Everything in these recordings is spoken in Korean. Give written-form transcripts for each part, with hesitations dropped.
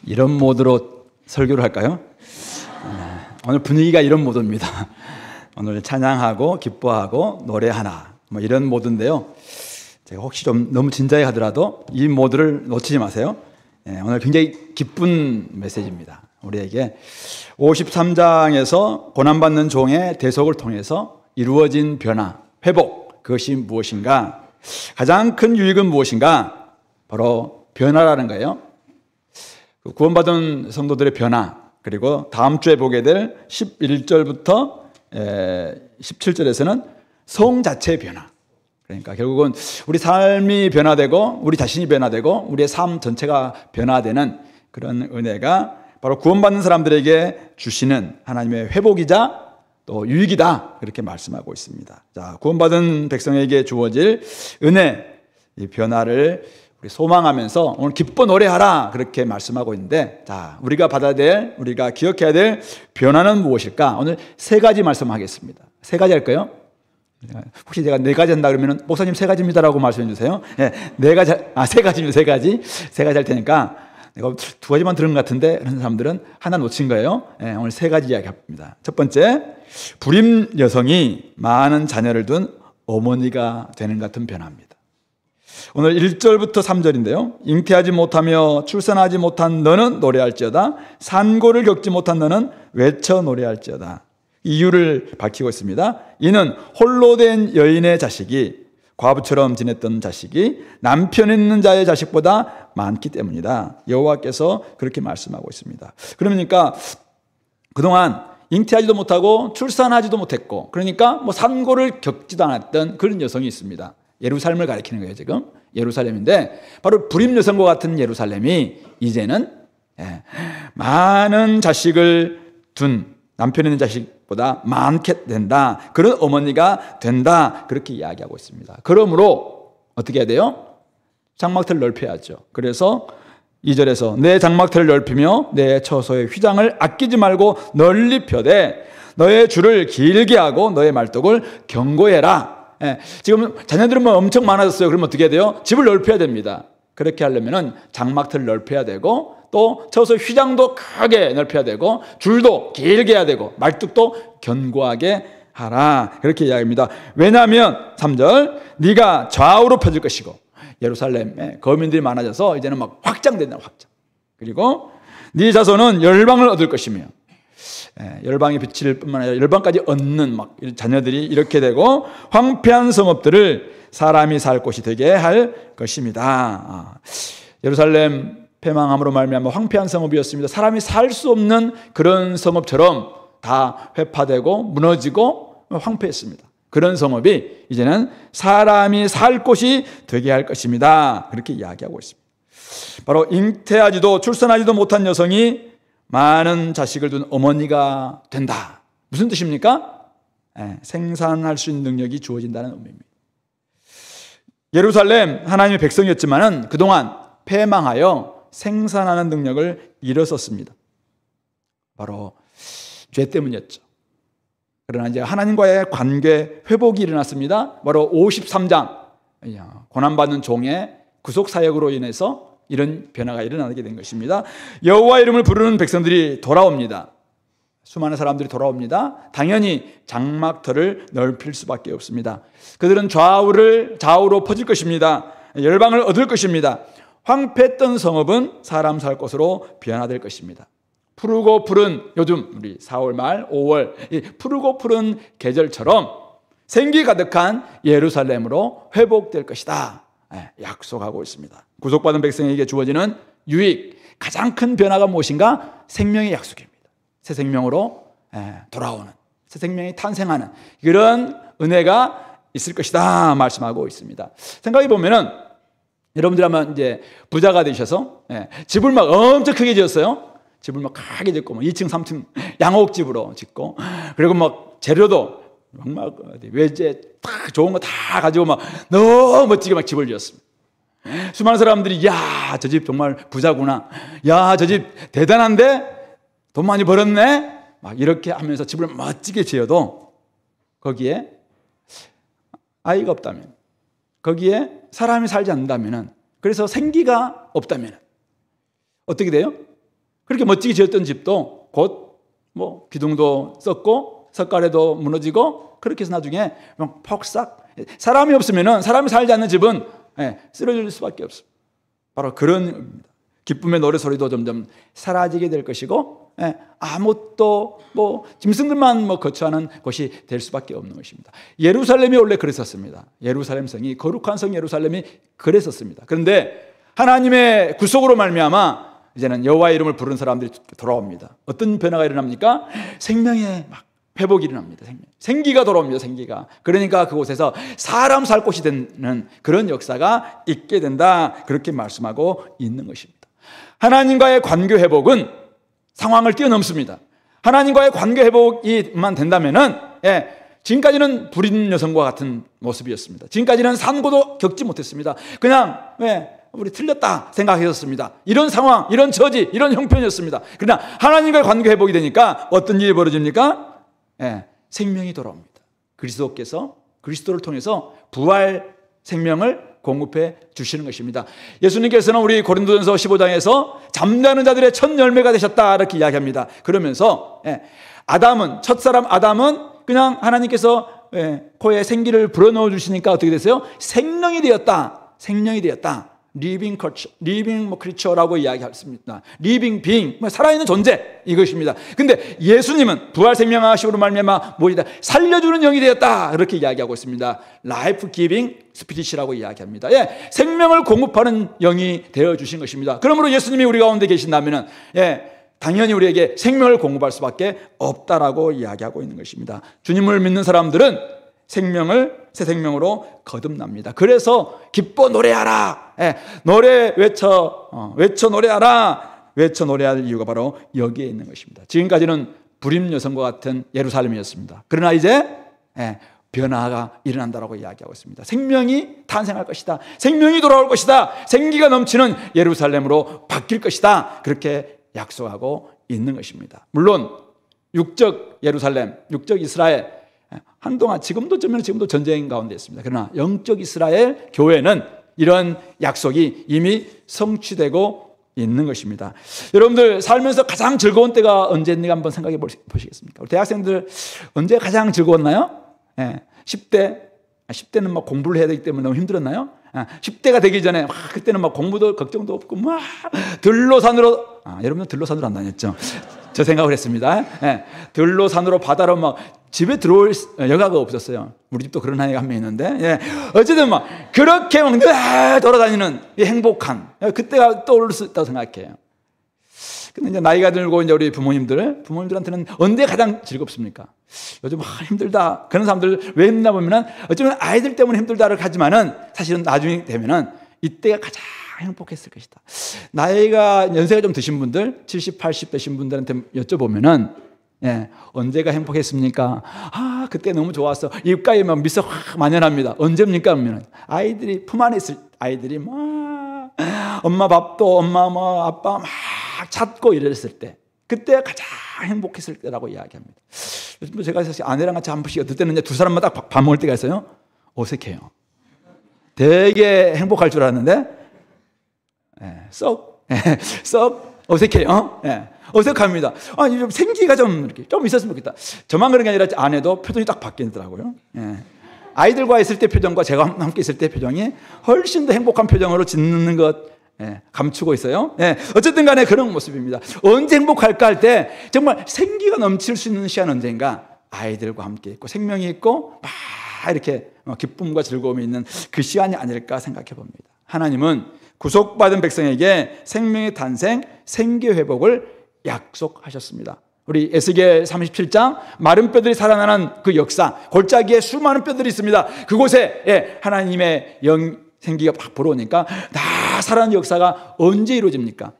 이런 모드로 설교를 할까요? 오늘 분위기가 이런 모드입니다. 오늘 찬양하고 기뻐하고 노래하나 뭐 이런 모드인데요. 제가 혹시 좀 너무 진지하게 하더라도 이 모드를 놓치지 마세요. 오늘 굉장히 기쁜 메시지입니다. 우리에게 53장에서 고난받는 종의 대속을 통해서 이루어진 변화, 회복, 그것이 무엇인가? 가장 큰 유익은 무엇인가? 바로 변화라는 거예요. 구원받은 성도들의 변화, 그리고 다음 주에 보게 될 11절부터 17절에서는 성 자체의 변화. 그러니까 결국은 우리 삶이 변화되고 우리 자신이 변화되고 우리의 삶 전체가 변화되는 그런 은혜가 바로 구원받는 사람들에게 주시는 하나님의 회복이자 또 유익이다, 그렇게 말씀하고 있습니다. 자, 구원받은 백성에게 주어질 은혜, 이 변화를 우리 소망하면서 오늘 기뻐 노래하라, 그렇게 말씀하고 있는데, 자, 우리가 받아야 될, 우리가 기억해야 될 변화는 무엇일까? 오늘 세 가지 말씀하겠습니다. 세 가지 할까요? 혹시 제가 네 가지 한다 그러면 목사님 세 가지입니다라고 말씀해 주세요. 네 가지, 세 가지입니다. 세 가지 할 테니까 내가 두 가지만 들은 것 같은데 그런 사람들은 하나 놓친 거예요. 오늘 세 가지 이야기합니다. 첫 번째, 불임 여성이 많은 자녀를 둔 어머니가 되는 것 같은 변화입니다. 오늘 1절부터 3절인데요. 잉태하지 못하며 출산하지 못한 너는 노래할지어다. 산고를 겪지 못한 너는 외쳐 노래할지어다. 이유를 밝히고 있습니다. 이는 홀로 된 여인의 자식이, 과부처럼 지냈던 자식이 남편 있는 자의 자식보다 많기 때문이다. 여호와께서 그렇게 말씀하고 있습니다. 그러니까 그동안 잉태하지도 못하고 출산하지도 못했고, 그러니까 뭐 산고를 겪지도 않았던 그런 여성이 있습니다. 예루살렘을 가리키는 거예요. 지금 예루살렘인데, 바로 불임 여성과 같은 예루살렘이 이제는 많은 자식을 둔, 남편 있는 자식보다 많게 된다, 그런 어머니가 된다, 그렇게 이야기하고 있습니다. 그러므로 어떻게 해야 돼요? 장막틀을 넓혀야죠. 그래서 2절에서 내 장막틀을 넓히며 내 처소의 휘장을 아끼지 말고 널리 펴되 너의 줄을 길게 하고 너의 말뚝을 견고해라. 지금 자녀들은 뭐 엄청 많아졌어요. 그러면 어떻게 해야 돼요? 집을 넓혀야 됩니다. 그렇게 하려면 장막틀을 넓혀야 되고, 또 처소 휘장도 크게 넓혀야 되고, 줄도 길게 해야 되고, 말뚝도 견고하게 하라, 그렇게 이야기합니다. 왜냐하면 3절, 네가 좌우로 펴질 것이고, 예루살렘에 거민들이 많아져서 이제는 막 확장된다, 확장. 그리고 네 자손은 열방을 얻을 것이며, 열방의 빛일 뿐만 아니라 열방까지 얻는 막 자녀들이 이렇게 되고, 황폐한 성읍들을 사람이 살 곳이 되게 할 것입니다. 예루살렘 패망함으로 말미암아 황폐한 성읍이었습니다. 사람이 살 수 없는 그런 성읍처럼 다 회파되고 무너지고 황폐했습니다. 그런 성읍이 이제는 사람이 살 곳이 되게 할 것입니다. 그렇게 이야기하고 있습니다. 바로 잉태하지도 출산하지도 못한 여성이 많은 자식을 둔 어머니가 된다. 무슨 뜻입니까? 생산할 수 있는 능력이 주어진다는 의미입니다. 예루살렘 하나님의 백성이었지만은 그동안 패망하여 생산하는 능력을 잃었었습니다. 바로 죄 때문이었죠. 그러나 이제 하나님과의 관계 회복이 일어났습니다. 바로 53장, 고난받는 종의 구속 사역으로 인해서 이런 변화가 일어나게 된 것입니다. 여호와 이름을 부르는 백성들이 돌아옵니다. 수많은 사람들이 돌아옵니다. 당연히 장막터를 넓힐 수밖에 없습니다. 그들은 좌우로 퍼질 것입니다. 열방을 얻을 것입니다. 황폐했던 성읍은 사람 살 곳으로 변화될 것입니다. 푸르고 푸른, 요즘 우리 4월 말 5월 이 푸르고 푸른 계절처럼 생기 가득한 예루살렘으로 회복될 것이다, 약속하고 있습니다. 구속받은 백성에게 주어지는 유익, 가장 큰 변화가 무엇인가? 생명의 약속입니다. 새 생명으로 돌아오는, 새 생명이 탄생하는 그런 은혜가 있을 것이다 말씀하고 있습니다. 생각해 보면은 여러분들 아마 이제 부자가 되셔서 집을 막 엄청 크게 지었어요. 집을 막 크게 짓고 뭐 2층 3층 양옥집으로 짓고, 그리고 막 재료도 막 외제 딱 좋은 거 다 가지고 막 너무 멋지게 막 집을 지었습니다. 수많은 사람들이 야, 저 집 정말 부자구나, 야, 저 집 대단한데 돈 많이 벌었네, 막 이렇게 하면서 집을 멋지게 지어도 거기에 아이가 없다면, 거기에 사람이 살지 않는다면, 그래서 생기가 없다면 어떻게 돼요? 그렇게 멋지게 지었던 집도 곧 뭐 기둥도 썩고 석가래도 무너지고 그렇게 해서 나중에 폭삭, 사람이 없으면은, 사람이 살지 않는 집은 쓰러질 수밖에 없습니다. 바로 그런 기쁨의 노래소리도 점점 사라지게 될 것이고, 아무것도 뭐 짐승들만 뭐 거처하는 곳이 될 수밖에 없는 것입니다. 예루살렘이 원래 그랬었습니다. 예루살렘 성이, 거룩한 성 예루살렘이 그랬었습니다. 그런데 하나님의 구속으로 말미암아 이제는 여호와의 이름을 부르는 사람들이 돌아옵니다. 어떤 변화가 일어납니까? 생명의 막 회복이 일어납니다. 생기가 돌아옵니다. 생기가. 그러니까 그곳에서 사람 살 곳이 되는 그런 역사가 있게 된다, 그렇게 말씀하고 있는 것입니다. 하나님과의 관계 회복은 상황을 뛰어넘습니다. 하나님과의 관계 회복이만 된다면은, 지금까지는 불임 여성과 같은 모습이었습니다. 지금까지는 산고도 겪지 못했습니다. 그냥 우리 틀렸다 생각했었습니다. 이런 상황, 이런 처지, 이런 형편이었습니다. 그러나 하나님과의 관계 회복이 되니까 어떤 일이 벌어집니까? 생명이 돌아옵니다. 그리스도께서, 그리스도를 통해서 부활 생명을 공급해 주시는 것입니다. 예수님께서는 우리 고린도전서 15장에서 잠자는 자들의 첫 열매가 되셨다, 이렇게 이야기합니다. 그러면서 아담은, 첫사람 아담은 그냥 하나님께서 코에 생기를 불어넣어 주시니까 어떻게 됐어요? 생명이 되었다. 생명이 되었다. 리빙 크리처라고 이야기했습니다. 리빙 빙, 살아있는 존재, 이것입니다. 근데 예수님은 부활 생명하심으로 말미암아 뭐이다? 살려주는 영이 되었다, 그렇게 이야기하고 있습니다. 라이프 기빙 스피릿이라고 이야기합니다. 생명을 공급하는 영이 되어 주신 것입니다. 그러므로 예수님이 우리 가운데 계신다면은 당연히 우리에게 생명을 공급할 수밖에 없다라고 이야기하고 있는 것입니다. 주님을 믿는 사람들은 새 생명으로 거듭납니다. 그래서 기뻐 노래하라, 노래 외쳐 노래하라, 외쳐 노래할 이유가 바로 여기에 있는 것입니다. 지금까지는 불임 여성과 같은 예루살렘이었습니다. 그러나 이제 변화가 일어난다라고 이야기하고 있습니다. 생명이 탄생할 것이다, 생명이 돌아올 것이다, 생기가 넘치는 예루살렘으로 바뀔 것이다, 그렇게 약속하고 있는 것입니다. 물론 육적 예루살렘, 육적 이스라엘, 한동안 지금도 전쟁 가운데 있습니다. 그러나 영적 이스라엘 교회는 이런 약속이 이미 성취되고 있는 것입니다. 여러분들 살면서 가장 즐거운 때가 언제인가 한번 생각해 보시겠습니까? 우리 대학생들 언제 가장 즐거웠나요? 10대는 막 공부를 해야 되기 때문에 너무 힘들었나요? 10대가 되기 전에 그때는 막 공부도 걱정도 없고 막 들로산으로, 여러분은 들로산으로 안 다녔죠? 저 생각을 했습니다. 들로산으로 바다로 막 집에 들어올 여가가 없었어요. 우리 집도 그런 아이가 한 명 있는데, 어쨌든 막 그렇게 막 돌아다니는 행복한 그때가 떠오를 수 있다고 생각해요. 근데 이제 나이가 들고 이제 우리 부모님들한테는 언제 가장 즐겁습니까? 요즘 힘들다, 그런 사람들 왜 힘드나 보면은 어쩌면 아이들 때문에 힘들다를 하지만은 사실은 나중에 되면은 이때가 가장 행복했을 것이다. 나이가 연세가 좀 드신 분들, 70, 80 되신 분들한테 여쭤보면은 언제가 행복했습니까? 그때 너무 좋았어. 입가에 막 미소 확 만연합니다. 언제입니까? 그러면 아이들이 품 안에 있을 아이들이 막 엄마 밥도 아빠 막 찾고 이랬을 때, 그때 가장 행복했을 때라고 이야기합니다. 요즘 제가 사실 아내랑 같이 한 번씩, 어떨 때는 이제 두 사람마다 밥 먹을 때가 있어요. 어색해요. 되게 행복할 줄 알았는데 썩 어색해요. 어색합니다. 생기가 좀 있었으면 좋겠다. 저만 그런 게 아니라 아내도 표정이 딱 바뀌더라고요. 아이들과 있을 때 표정과 제가 함께 있을 때 표정이 훨씬 더 행복한 표정으로 짓는 것 감추고 있어요. 어쨌든 간에 그런 모습입니다. 언제 행복할까 할 때 정말 생기가 넘칠 수 있는 시간 언젠가 아이들과 함께 있고 생명이 있고 막 이렇게 기쁨과 즐거움이 있는 그 시간이 아닐까 생각해 봅니다. 하나님은 구속받은 백성에게 생명의 탄생, 생기 회복을 약속하셨습니다. 우리 에스겔 37장 마른 뼈들이 살아나는 그 역사, 골짜기에 수많은 뼈들이 있습니다. 그곳에 하나님의 생기가 팍 불어오니까 다 살아나는 역사가 언제 이루어집니까?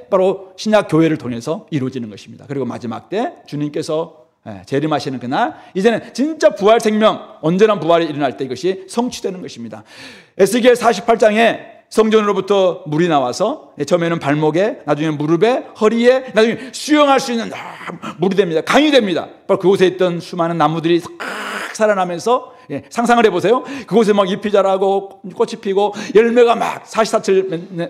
바로 신약 교회를 통해서 이루어지는 것입니다. 그리고 마지막 때 주님께서 재림하시는 그날, 이제는 진짜 부활 생명, 온전한 부활이 일어날 때 이것이 성취되는 것입니다. 에스겔 48장에 성전으로부터 물이 나와서 처음에는 발목에, 나중에 무릎에, 허리에, 나중에 수영할 수 있는 물이 됩니다. 강이 됩니다. 바로 그곳에 있던 수많은 나무들이 살아나면서 상상을 해보세요. 그곳에 막 잎이 자라고 꽃이 피고 열매가 막 사시사철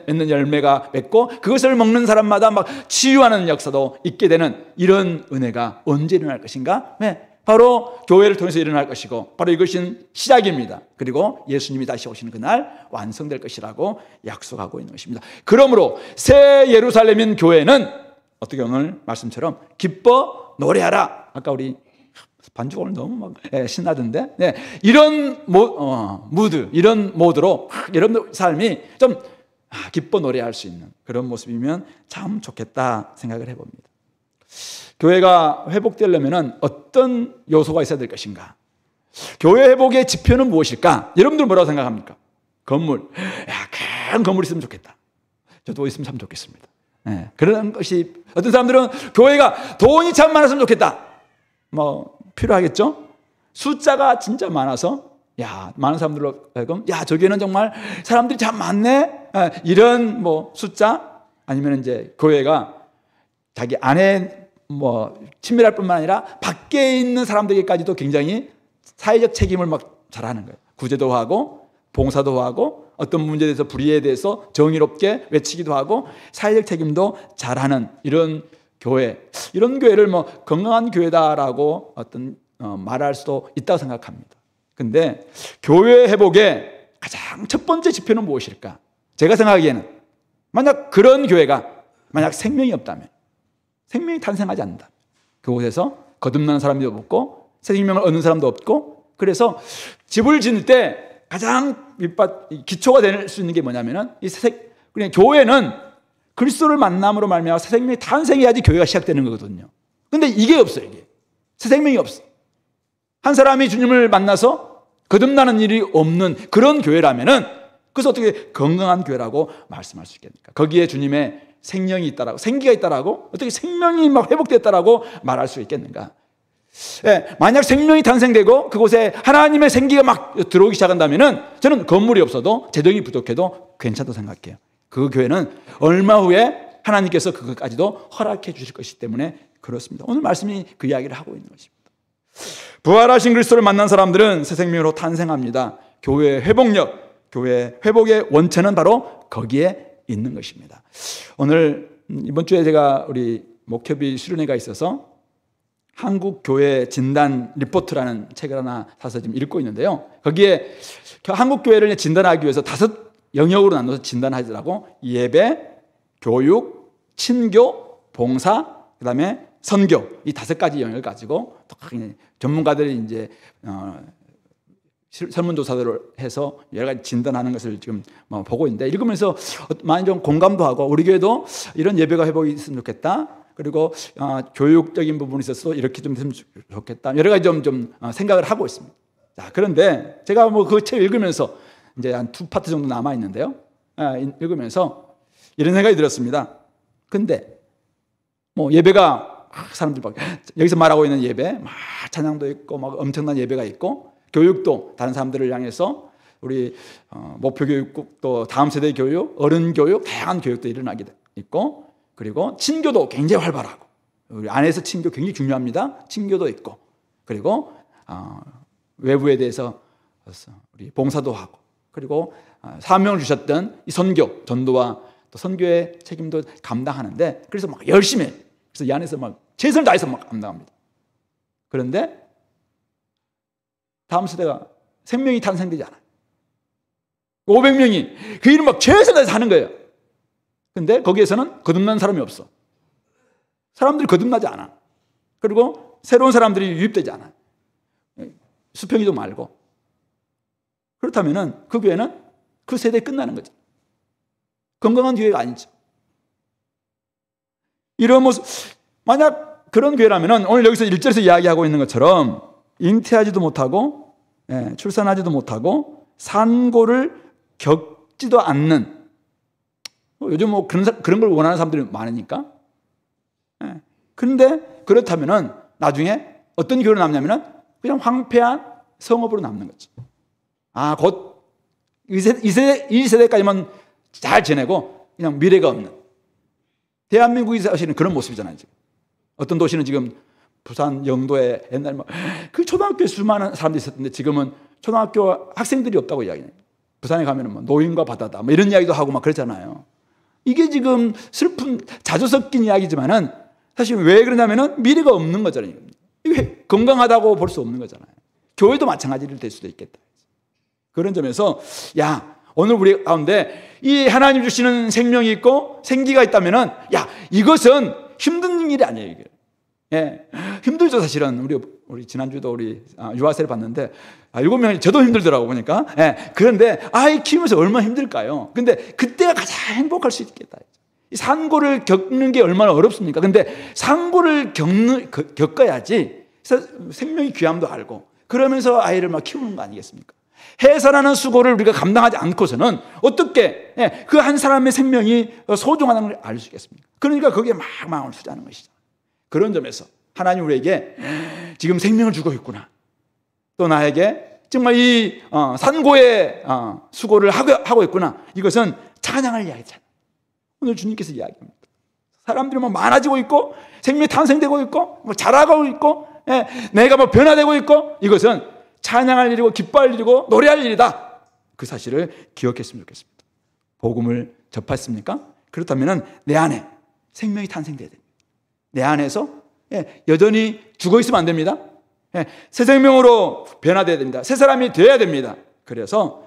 맺는 열매가 맺고 그것을 먹는 사람마다 막 치유하는 역사도 있게 되는 이런 은혜가 언제 일어날 것인가? 바로 교회를 통해서 일어날 것이고 바로 이것이 시작입니다. 그리고 예수님이 다시 오시는 그날 완성될 것이라고 약속하고 있는 것입니다. 그러므로 새 예루살렘인 교회는 어떻게 오늘 말씀처럼 기뻐 노래하라. 아까 우리 반주가 오늘 너무 막 신나던데 이런 무드, 이런 모드로 여러분들 삶이 좀 기뻐 노래할 수 있는 그런 모습이면 참 좋겠다 생각을 해봅니다. 교회가 회복되려면 어떤 요소가 있어야 될 것인가? 교회 회복의 지표는 무엇일까? 여러분들 뭐라고 생각합니까? 건물. 큰 건물 있으면 좋겠다. 저도 있으면 참 좋겠습니다. 그런 것이 어떤 사람들은 교회가 돈이 참 많았으면 좋겠다. 필요하겠죠? 숫자가 진짜 많아서 많은 사람들로 하여금 저 교회는 정말 사람들이 참 많네. 이런 숫자 아니면 이제 교회가 자기 안에 친밀할 뿐만 아니라 밖에 있는 사람들에게까지도 굉장히 사회적 책임을 막 잘하는 거예요. 구제도 하고 봉사도 하고 어떤 문제에 대해서 불의에 대해서 정의롭게 외치기도 하고 사회적 책임도 잘하는 이런 교회, 이런 교회를 건강한 교회다라고 말할 수도 있다고 생각합니다. 근데 교회 회복의 가장 첫 번째 지표는 무엇일까? 제가 생각하기에는 만약 그런 교회가 만약 생명이 없다면, 생명이 탄생하지 않는다. 그곳에서 거듭나는 사람도 없고 새 생명을 얻는 사람도 없고, 그래서 집을 지을 때 가장 기초가 될 수 있는 게 뭐냐면은 그냥 교회는 그리스도를 만남으로 말미암아 새 생명이 탄생해야지 교회가 시작되는 거거든요. 근데 이게 없어요. 이게 새 생명이 없어. 한 사람이 주님을 만나서 거듭나는 일이 없는 그런 교회라면은 그래서 어떻게 건강한 교회라고 말씀할 수 있겠습니까? 거기에 주님의 생명이 있다라고, 생기가 있다라고, 어떻게 생명이 막 회복됐다라고 말할 수 있겠는가? 만약 생명이 탄생되고 그곳에 하나님의 생기가 막 들어오기 시작한다면은 저는 건물이 없어도 재정이 부족해도 괜찮다고 생각해요. 그 교회는 얼마 후에 하나님께서 그것까지도 허락해 주실 것이기 때문에 그렇습니다. 오늘 말씀이 그 이야기를 하고 있는 것입니다. 부활하신 그리스도를 만난 사람들은 새 생명으로 탄생합니다. 교회의 회복력, 교회 회복의 원천은 바로 거기에 있는 것입니다. 오늘 이번 주에 제가 우리 목협이 수련회가 있어서 한국교회 진단 리포트라는 책을 하나 사서 지금 읽고 있는데요. 거기에 한국교회를 진단하기 위해서 5 영역으로 나눠서 진단하더라고. 예배, 교육, 친교, 봉사, 그 다음에 선교, 이 5가지 영역을 가지고 전문가들이 이제 설문조사들을 해서 여러 가지 진단하는 것을 지금 보고 있는데, 읽으면서 많이 좀 공감도 하고 우리 교회도 이런 예배가 회복이 있으면 좋겠다. 그리고 교육적인 부분이 있어서 이렇게 좀 했으면 좋겠다. 여러 가지 좀 생각을 하고 있습니다. 자, 그런데 제가 그 책 읽으면서 이제 한 2파트 정도 남아 있는데요. 읽으면서 이런 생각이 들었습니다. 근데 예배가 사람들 막 여기서 말하고 있는 예배, 막 찬양도 있고 막 엄청난 예배가 있고, 교육도 다른 사람들을 향해서 우리 목표 교육도 다음 세대 교육, 어른 교육, 다양한 교육도 일어나게 있고, 그리고 친교도 굉장히 활발하고, 우리 안에서 친교 굉장히 중요합니다. 친교도 있고, 그리고 외부에 대해서 우리 봉사도 하고, 그리고 사명을 주셨던 이 선교, 전도와 또 선교의 책임도 감당하는데, 그래서 막 열심히 해요. 그래서 이 안에서 막 최선을 다해서 막 감당합니다. 그런데 다음 세대가 생명이 탄생되지 않아요. 500명이 그 일을 막 최선을 다해서 하는 거예요. 근데 거기에서는 거듭난 사람이 없어. 사람들이 거듭나지 않아. 그리고 새로운 사람들이 유입되지 않아. 수평이도 말고. 그렇다면은 그 교회는 그 세대에 끝나는 거죠. 건강한 교회가 아니죠. 이런 모습, 만약 그런 교회라면은 오늘 여기서 1절에서 이야기하고 있는 것처럼 잉태하지도 못하고 출산하지도 못하고 산고를 겪지도 않는, 요즘 그런 걸 원하는 사람들이 많으니까. 그런데 그렇다면은 나중에 어떤 교회로 남냐면은 그냥 황폐한 성읍으로 남는 거죠. 곧 이 세대까지만 잘 지내고 그냥 미래가 없는, 대한민국이 사실은 그런 모습이잖아요. 지금 어떤 도시는 지금 부산 영도에 옛날 그 초등학교에 수많은 사람들이 있었는데 지금은 초등학교 학생들이 없다고 이야기해요. 부산에 가면은 노인과 바다다 이런 이야기도 하고 막 그러잖아요. 이게 지금 슬픈 자주 섞인 이야기지만은 사실 왜 그러냐면은 미래가 없는 거잖아요. 이게 건강하다고 볼 수 없는 거잖아요. 교회도 마찬가지로 될 수도 있겠다. 그런 점에서 오늘 우리 가운데 이 하나님 주시는 생명이 있고 생기가 있다면은 이것은 힘든 일이 아니에요. 이게. 힘들죠 사실은. 우리 지난주도 우리 유아세를 봤는데 7명이 저도 힘들더라고 보니까. 그런데 아이 키우면서 얼마나 힘들까요? 근데 그때가 가장 행복할 수 있겠다. 이 상고를 겪는 게 얼마나 어렵습니까? 근데 상고를 겪어야지 생명의 귀함도 알고 그러면서 아이를 막 키우는 거 아니겠습니까? 해산하는 수고를 우리가 감당하지 않고서는 어떻게 그 한 사람의 생명이 소중하다는 걸 알 수 있겠습니까? 그러니까 거기에 막 마음을 투자하는 것이죠. 그런 점에서 하나님 우리에게 지금 생명을 주고 있구나. 또 나에게 정말 이 산고의 수고를 하고 있구나. 이것은 찬양할 이야기잖아요. 오늘 주님께서 이야기합니다. 사람들이 많아지고 있고 생명이 탄생되고 있고 자라고 있고 내가 변화되고 있고 이것은 찬양할 일이고 기뻐할 일이고 노래할 일이다. 그 사실을 기억했으면 좋겠습니다. 복음을 접했습니까? 그렇다면 내 안에 생명이 탄생돼야 됩니다. 내 안에서 여전히 죽어 있으면 안 됩니다. 새 생명으로 변화돼야 됩니다. 새 사람이 되어야 됩니다. 그래서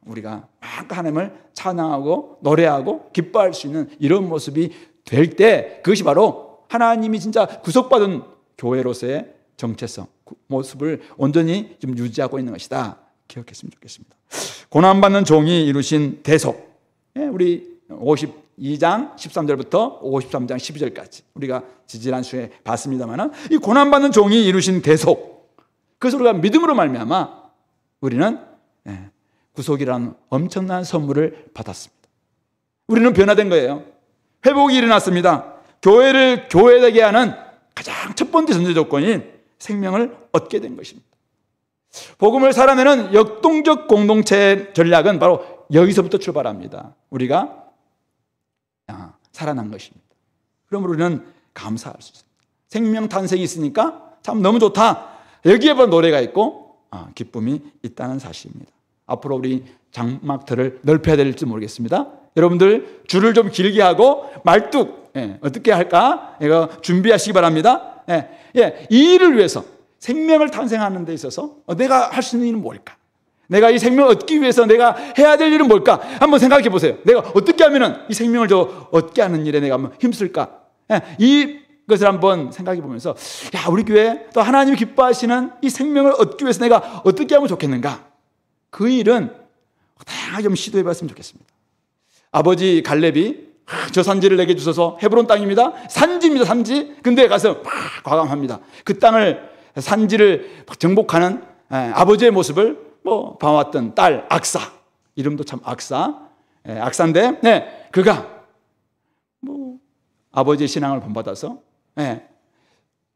우리가 막 하나님을 찬양하고 노래하고 기뻐할 수 있는 이런 모습이 될 때 그것이 바로 하나님이 진짜 구속받은 교회로서의 정체성, 모습을 온전히 좀 유지하고 있는 것이다. 기억했으면 좋겠습니다. 고난받는 종이 이루신 대속, 우리 52장 13절부터 53장 12절까지 우리가 지지난주에 봤습니다만 이 고난받는 종이 이루신 대속, 그것을 우리가 믿음으로 말미암아 우리는 구속이라는 엄청난 선물을 받았습니다. 우리는 변화된 거예요. 회복이 일어났습니다. 교회를 교회되게 하는 가장 첫 번째 전제 조건인 생명을 얻게 된 것입니다. 복음을 살아내는 역동적 공동체 전략은 바로 여기서부터 출발합니다. 우리가 살아난 것입니다. 그럼 우리는 감사할 수 있습니다. 생명 탄생이 있으니까 참 너무 좋다. 여기에 바로 노래가 있고 기쁨이 있다는 사실입니다. 앞으로 우리 장막들을 넓혀야 될지 모르겠습니다. 여러분들 줄을 좀 길게 하고 말뚝 어떻게 할까? 이거 준비하시기 바랍니다. 이 일을 위해서 생명을 탄생하는 데 있어서 내가 할 수 있는 일은 뭘까? 내가 이 생명을 얻기 위해서 내가 해야 될 일은 뭘까? 한번 생각해 보세요. 내가 어떻게 하면 이 생명을 얻게 하는 일에 내가 한번 힘쓸까? 이것을 한번 생각해 보면서 우리 교회 또 하나님이 기뻐하시는 이 생명을 얻기 위해서 내가 어떻게 하면 좋겠는가? 그 일은 다양하게 좀 시도해 봤으면 좋겠습니다. 아버지 갈렙이 저 산지를 내게 주셔서 헤브론 땅입니다. 산지입니다. 산지. 근데 가서 막 과감합니다. 그 땅을 산지를 정복하는 아버지의 모습을 봐왔던 딸 악사, 이름도 참 악사인데 그가 아버지의 신앙을 본받아서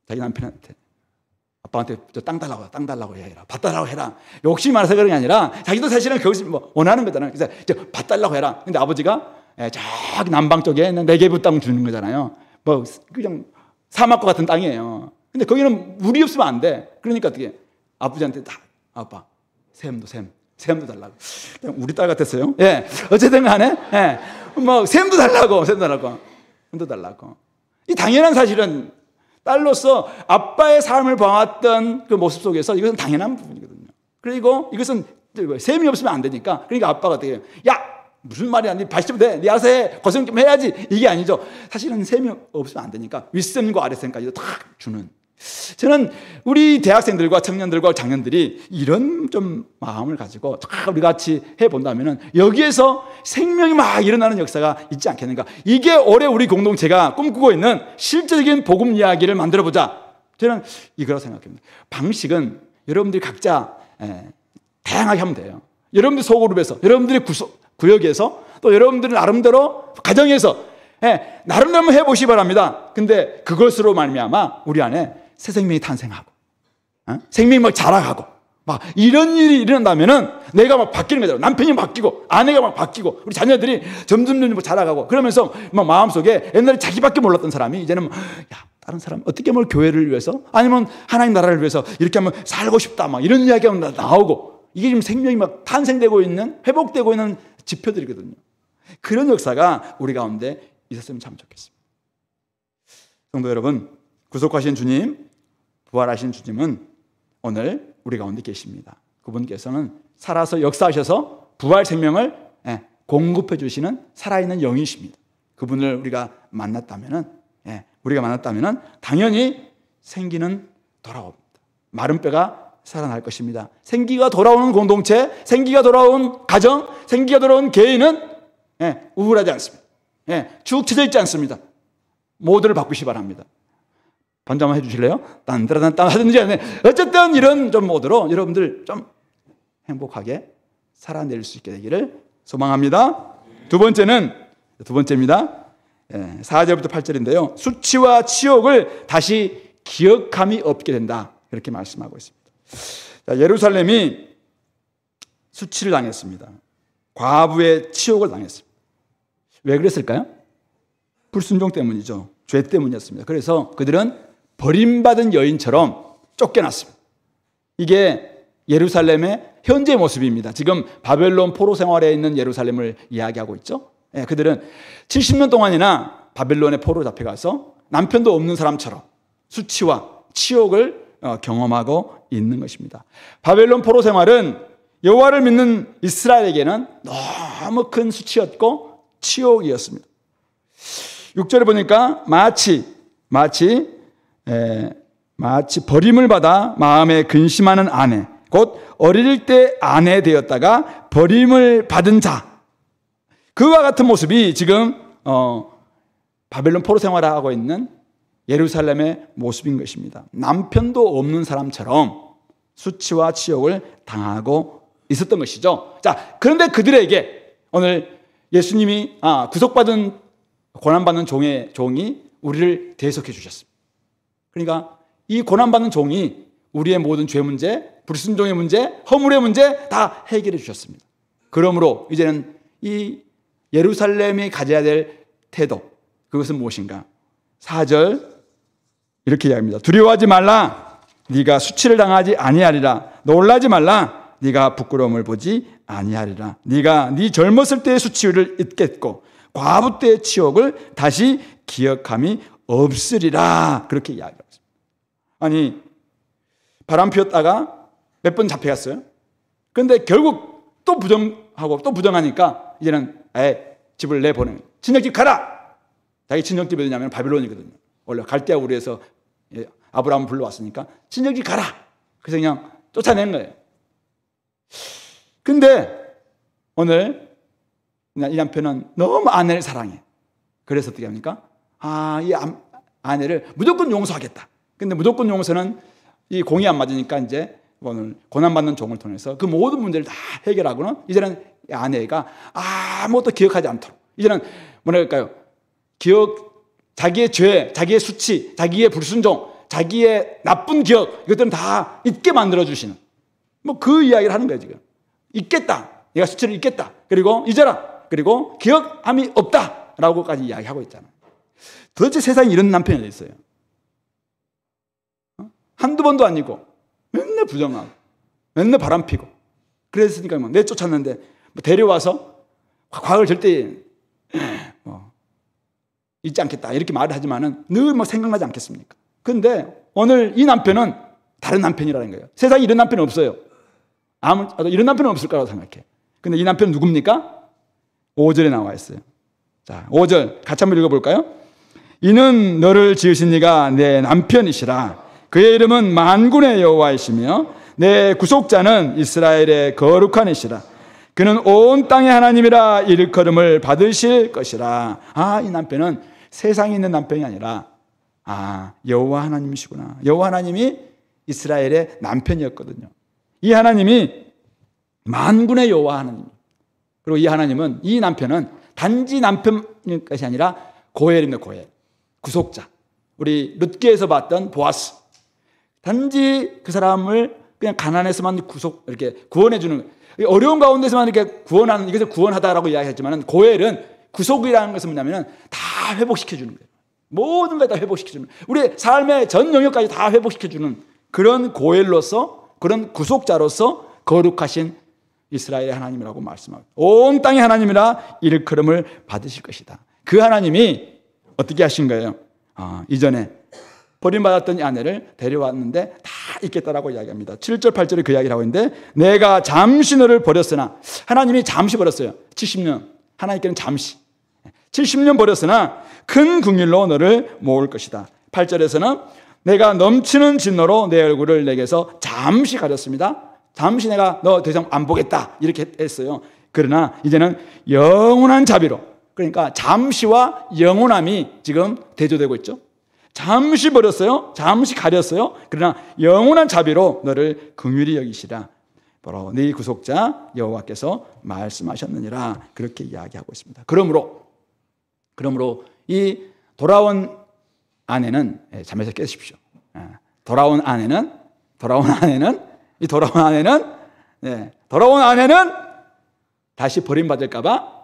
자기 남편한테 아빠한테 땅 달라고 해라. 밭 달라고 해라. 욕심이 많아서 그런 게 아니라 자기도 사실은 그것을 원하는 거잖아요. 그래서 밭 달라고 해라. 근데 아버지가 저기 남방 쪽에 네게브 땅 주는 거잖아요. 그냥 사막과 같은 땅이에요. 근데 거기는 물이 없으면 안 돼. 그러니까 어떻게 아버지한테 아빠 샘도 달라고. 우리 딸 같았어요. 어쨌든 간에 샘도 달라고. 이 당연한 사실은 딸로서 아빠의 삶을 봐왔던 그 모습 속에서 이것은 당연한 부분이거든요. 그리고 이것은 샘이 없으면 안 되니까. 그러니까 아빠가 어떻게 해요? 무슨 말이야? 네 밭이 돼. 네 알아서 해. 고생 좀 해야지. 이게 아니죠. 사실은 샘이 없으면 안 되니까 윗샘과 아랫샘까지도 다 주는. 저는 우리 대학생들과 청년들과 장년들이 이런 좀 마음을 가지고 우리 같이 해본다면 여기에서 생명이 막 일어나는 역사가 있지 않겠는가. 이게 올해 우리 공동체가 꿈꾸고 있는 실제적인 복음 이야기를 만들어보자. 저는 이거라고 생각합니다. 방식은 여러분들이 각자 다양하게 하면 돼요. 여러분들 소그룹에서, 여러분들의 구역에서, 또 여러분들 나름대로 가정에서 나름대로 해보시기 바랍니다. 근데 그것으로 말미암아 우리 안에 새 생명이 탄생하고 생명이 막 자라가고 막 이런 일이 일어난다면은 내가 막 바뀌는 거잖아요. 남편이 바뀌고 아내가 막 바뀌고 우리 자녀들이 점점 자라가고 그러면서 막 마음속에 옛날에 자기밖에 몰랐던 사람이 이제는 다른 사람, 어떻게 뭘 교회를 위해서, 아니면 하나님 나라를 위해서 이렇게 하면 살고 싶다, 막 이런 이야기가 나오고, 이게 지금 생명이 막 탄생되고 있는, 회복되고 있는 지표들이거든요. 그런 역사가 우리 가운데 있었으면 참 좋겠습니다. 성도 여러분, 구속하신 주님, 부활하신 주님은 오늘 우리 가운데 계십니다. 그분께서는 살아서 역사하셔서 부활 생명을 공급해 주시는 살아있는 영이십니다. 그분을 우리가 만났다면은, 당연히 생기는 돌아옵니다. 마른 뼈가 살아날 것입니다. 생기가 돌아오는 공동체, 생기가 돌아온 가정, 생기가 돌아온 개인은 우울하지 않습니다. 쭉 쳐져 있지 않습니다. 모두를 바꾸시 바랍니다. 반주 한번 해주실래요? 딴따라딴 하든지. 어쨌든 이런 좀 모드로 여러분들 좀 행복하게 살아낼 수 있게 되기를 소망합니다. 두 번째입니다. 4절부터 8절인데요. 수치와 치욕을 다시 기억함이 없게 된다. 이렇게 말씀하고 있습니다. 자, 예루살렘이 수치를 당했습니다. 과부의 치욕을 당했습니다. 왜 그랬을까요? 불순종 때문이죠. 죄 때문이었습니다. 그래서 그들은 버림받은 여인처럼 쫓겨났습니다. 이게 예루살렘의 현재 모습입니다. 지금 바벨론 포로 생활에 있는 예루살렘을 이야기하고 있죠. 그들은 70년 동안이나 바벨론의 포로 잡혀가서 남편도 없는 사람처럼 수치와 치욕을 경험하고 있는 것입니다. 바벨론 포로 생활은 여호와를 믿는 이스라엘에게는 너무 큰 수치였고 치욕이었습니다. 6절에 보니까 마치 버림을 받아 마음에 근심하는 아내, 곧 어릴 때 아내 되었다가 버림을 받은 자, 그와 같은 모습이 지금 바벨론 포로 생활을 하고 있는 예루살렘의 모습인 것입니다. 남편도 없는 사람처럼 수치와 치욕을 당하고 있었던 것이죠. 자, 그런데 그들에게 오늘 예수님이 구속받은 고난받는 종이 우리를 대속해 주셨습니다. 그러니까 이 고난받는 종이 우리의 모든 죄 문제, 불순종의 문제, 허물의 문제 다 해결해 주셨습니다. 그러므로 이제는 이 예루살렘이 가져야 될 태도, 그것은 무엇인가? 4절 이렇게 이야기합니다. 두려워하지 말라. 네가 수치를 당하지 아니하리라. 놀라지 말라. 네가 부끄러움을 보지 아니하리라. 네가 네 젊었을 때의 수치를 잊겠고 과부 때의 치욕을 다시 기억함이 없으리라. 그렇게 이야기하고 있습니다. 아니, 바람 피웠다가 몇 번 잡혀갔어요. 그런데 결국 또 부정하니까 이제는 집을 내보내는 거예요. 친정집 가라. 자기 친정집이 어디냐면 바빌론이거든요. 원래 갈대아 우리에서 아브라함을 불러왔으니까 친정집 가라. 그래서 그냥 쫓아낸 거예요. 근데 오늘 이 남편은 너무 아내를 사랑해. 그래서 어떻게 합니까? 이 아내를 무조건 용서하겠다. 근데 무조건 용서는 이 공이 안 맞으니까 이제 오늘 고난받는 종을 통해서 그 모든 문제를 다 해결하고는 이제는 아내가 아무것도 기억하지 않도록, 이제는 뭐랄까요? 자기의 죄, 자기의 수치, 자기의 불순종, 자기의 나쁜 기억, 이것들은 다 잊게 만들어주시는, 그 이야기를 하는 거예요, 지금. 잊겠다. 내가 수치를 잊겠다. 그리고 잊어라. 그리고 기억함이 없다. 라고까지 이야기하고 있잖아요. 도대체 세상에 이런 남편이 어디 있어요? 한두 번도 아니고 맨날 부정하고 맨날 바람피고 그랬으니까 내쫓았는데 데려와서 과거를 절대 잊지 않겠다 이렇게 말을 하지만은 늘 생각나지 않겠습니까? 그런데 오늘 이 남편은 다른 남편이라는 거예요. 세상에 이런 남편은 없어요. 이런 남편은 없을 거라고 생각해. 근데 이 남편은 누굽니까? 5절에 나와 있어요. 자, 5절 같이 한번 읽어볼까요? 이는 너를 지으신 이가 내 남편이시라. 그의 이름은 만군의 여호와이시며 내 구속자는 이스라엘의 거룩한 이시라. 그는 온 땅의 하나님이라 일컬음을 받으실 것이라. 이 남편은 세상에 있는 남편이 아니라 여호와 하나님이시구나. 여호와 하나님이 이스라엘의 남편이었거든요. 이 하나님이 만군의 여호와 하나님. 그리고 이 하나님은, 이 남편은 단지 남편인 것이 아니라 고엘입니다. 고엘. 구속자. 우리 룻기에서 봤던 보아스. 단지 그 사람을 그냥 가난해서만 이렇게 구원해 주는, 어려운 가운데서만 이렇게 구원하는, 이것을 구원하다라고 이야기했지만 고엘은 구속이라는 것은 뭐냐면 다 회복시켜 주는 거예요. 모든 걸 다 회복시켜주는, 우리 삶의 전 영역까지 다 회복시켜주는 그런 고엘로서, 그런 구속자로서 거룩하신 이스라엘의 하나님이라고 말씀합니다. 온 땅의 하나님이라 일컬음을 받으실 것이다. 그 하나님이 어떻게 하신 거예요? 이전에 버림받았던 이 아내를 데려왔는데 다 있겠다라고 이야기합니다. 7절 8절에 그 이야기를 하고 있는데, 내가 잠시 너를 버렸으나, 하나님이 잠시 버렸어요. 70년. 하나님께는 잠시 70년 버렸으나 큰 긍휼로 너를 모을 것이다. 8절에서는 내가 넘치는 진노로 내 얼굴을 내게서 잠시 가렸습니다. 잠시 내가 너 더 이상 안 보겠다 이렇게 했어요. 그러나 이제는 영원한 자비로, 그러니까 잠시와 영원함이 지금 대조되고 있죠. 잠시 버렸어요. 잠시 가렸어요. 그러나 영원한 자비로 너를 긍휼히 여기시라. 바로 네 구속자 여호와께서 말씀하셨느니라. 그렇게 이야기하고 있습니다. 그러므로 이 돌아온 아내는, 잠에서 깨십시오. 돌아온 아내는 다시 버림받을까봐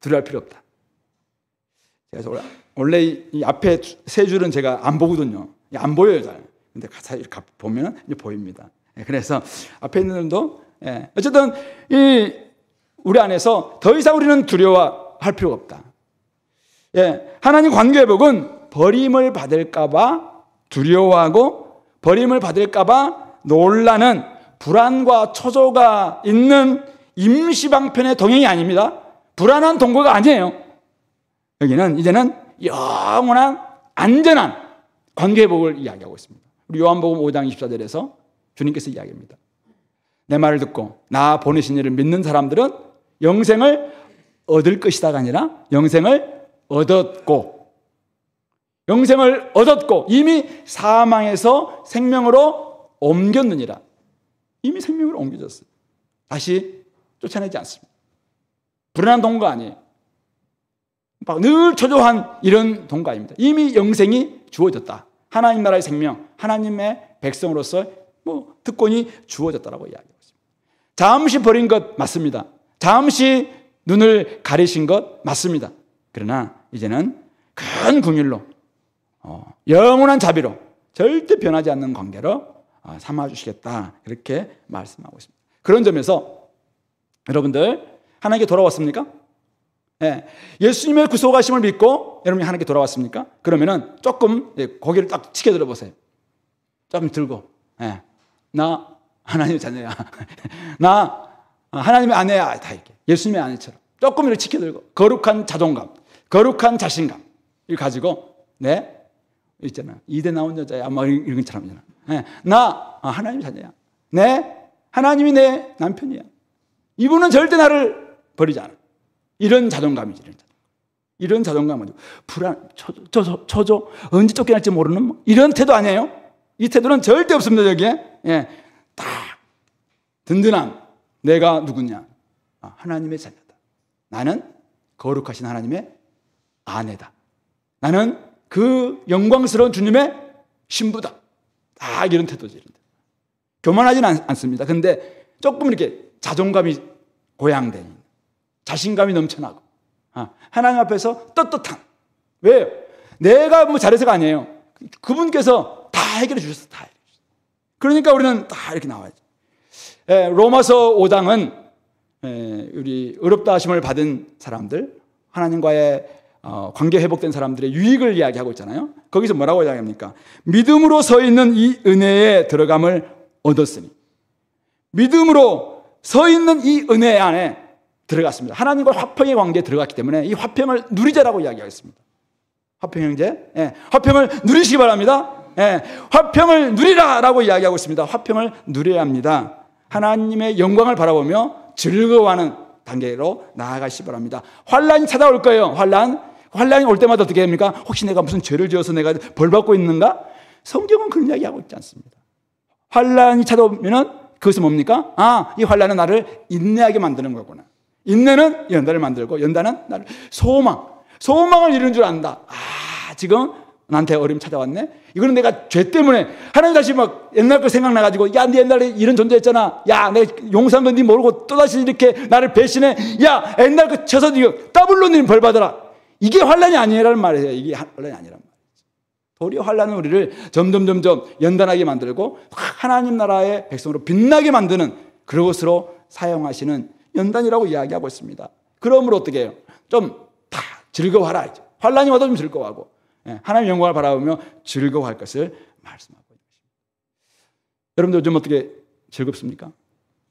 두려워할 필요 없다. 그래서 원래 이 앞에 세 줄은 제가 안 보거든요. 안 보여요, 잘. 근데 가사 이렇게 보면 이제 보입니다. 그래서 앞에 있는 분도 어쨌든 우리 안에서 더 이상 우리는 두려워할 필요가 없다. 하나님 관계 회복은 버림을 받을까봐 두려워하고 버림을 받을까봐 놀라는 불안과 초조가 있는 임시방편의 동행이 아닙니다. 불안한 동거가 아니에요. 여기는 이제는 영원한 안전한 관계 회복을 이야기하고 있습니다. 우리 요한복음 5장 24절에서 주님께서 이야기합니다. 내 말을 듣고 나 보내신 이를 믿는 사람들은 영생을 얻을 것이다가 아니라 영생을 얻었고 이미 사망에서 생명으로 옮겼느니라. 이미 생명으로 옮겨졌어요. 다시 쫓아내지 않습니다. 불안한 동거 아니에요. 늘 초조한 이런 동거입니다. 이미 영생이 주어졌다. 하나님 나라의 생명, 하나님의 백성으로서 특권이 주어졌다라고 이야기하고 있습니다. 잠시 버린 것 맞습니다. 잠시 눈을 가리신 것 맞습니다. 그러나 이제는 큰 긍휼로 영원한 자비로 절대 변하지 않는 관계로 삼아주시겠다. 그렇게 말씀하고 있습니다. 그런 점에서 여러분들 하나님께 돌아왔습니까? 예수님의 구속하심을 믿고 여러분이 하나님께 돌아왔습니까? 그러면은 조금 고개를 딱 치켜 들어보세요. 조금 들고 나 하나님의 자녀야. 나 하나님의 아내야. 다 이렇게 예수님의 아내처럼 조금 이렇게 치켜 들고 거룩한 자존감, 거룩한 자신감 이걸 가지고 있잖아. 이대 나온 여자야. 이런 것처럼 있잖아. 나 하나님의 자녀야. 하나님이 내 남편이야. 이분은 절대 나를 버리지 않아. 이런 자존감이지. 이런 자존감은 불안, 초조, 언제 쫓겨날지 모르는 이런 태도 아니에요? 이 태도는 절대 없습니다. 여기에 딱 든든한 내가 누구냐? 하나님의 자녀다. 나는 거룩하신 하나님의 아내다. 나는 그 영광스러운 주님의 신부다. 다 이런 태도지. 교만하지는 않습니다. 근데 조금 이렇게 자존감이 고양된, 자신감이 넘쳐나고 하나님 앞에서 떳떳한. 왜요? 내가 잘해서가 아니에요. 그분께서 다 해결해 주셨어. 다 해결해 주셨어. 그러니까 우리는 다 이렇게 나와야죠. 로마서 5장은 우리 의롭다 하심을 받은 사람들, 하나님과의 관계 회복된 사람들의 유익을 이야기하고 있잖아요. 거기서 뭐라고 이야기합니까? 믿음으로 서 있는 이 은혜에 들어감을 얻었으니. 믿음으로 서 있는 이 은혜 안에 들어갔습니다. 하나님과 화평의 관계에 들어갔기 때문에 이 화평을 누리자라고 이야기하겠습니다. 화평 형제, 화평을 누리시기 바랍니다. 화평을 누리라라고 이야기하고 있습니다. 화평을 누려야 합니다. 하나님의 영광을 바라보며 즐거워하는 단계로 나아가시기 바랍니다. 환란이 찾아올 거예요. 환란이 올 때마다 어떻게 합니까? 혹시 내가 무슨 죄를 지어서 내가 벌 받고 있는가? 성경은 그런 이야기하고 있지 않습니다. 환란이 찾아오면은 그것은 뭡니까? 이 환란은 나를 인내하게 만드는 거구나. 인내는 연단을 만들고 연단은 나를 소망을 이루는 줄 안다. 지금 나한테 어려움 찾아왔네. 이거는 내가 죄 때문에 하나님 다시 막 옛날 거 생각나가지고 야, 네 옛날에 이런 존재였잖아. 야, 내가 용서한 건 네 모르고 또다시 이렇게 나를 배신해. 야, 옛날 거 쳐서 네가 더블로 네 벌 받아라. 이게 환난이 아니라는 말이에요. 이게 환난이 아니란 말이에요. 도리어 환난은 우리를 점점 연단하게 만들고 하나님 나라의 백성으로 빛나게 만드는 그것으로 사용하시는 연단이라고 이야기하고 있습니다. 그러므로 어떻게 해요? 좀 다 즐거워하라. 환난이 와도 좀 즐거워하고 하나님의 영광을 바라보며 즐거워할 것을 말씀하고 있습니다. 여러분들 좀 어떻게 즐겁습니까?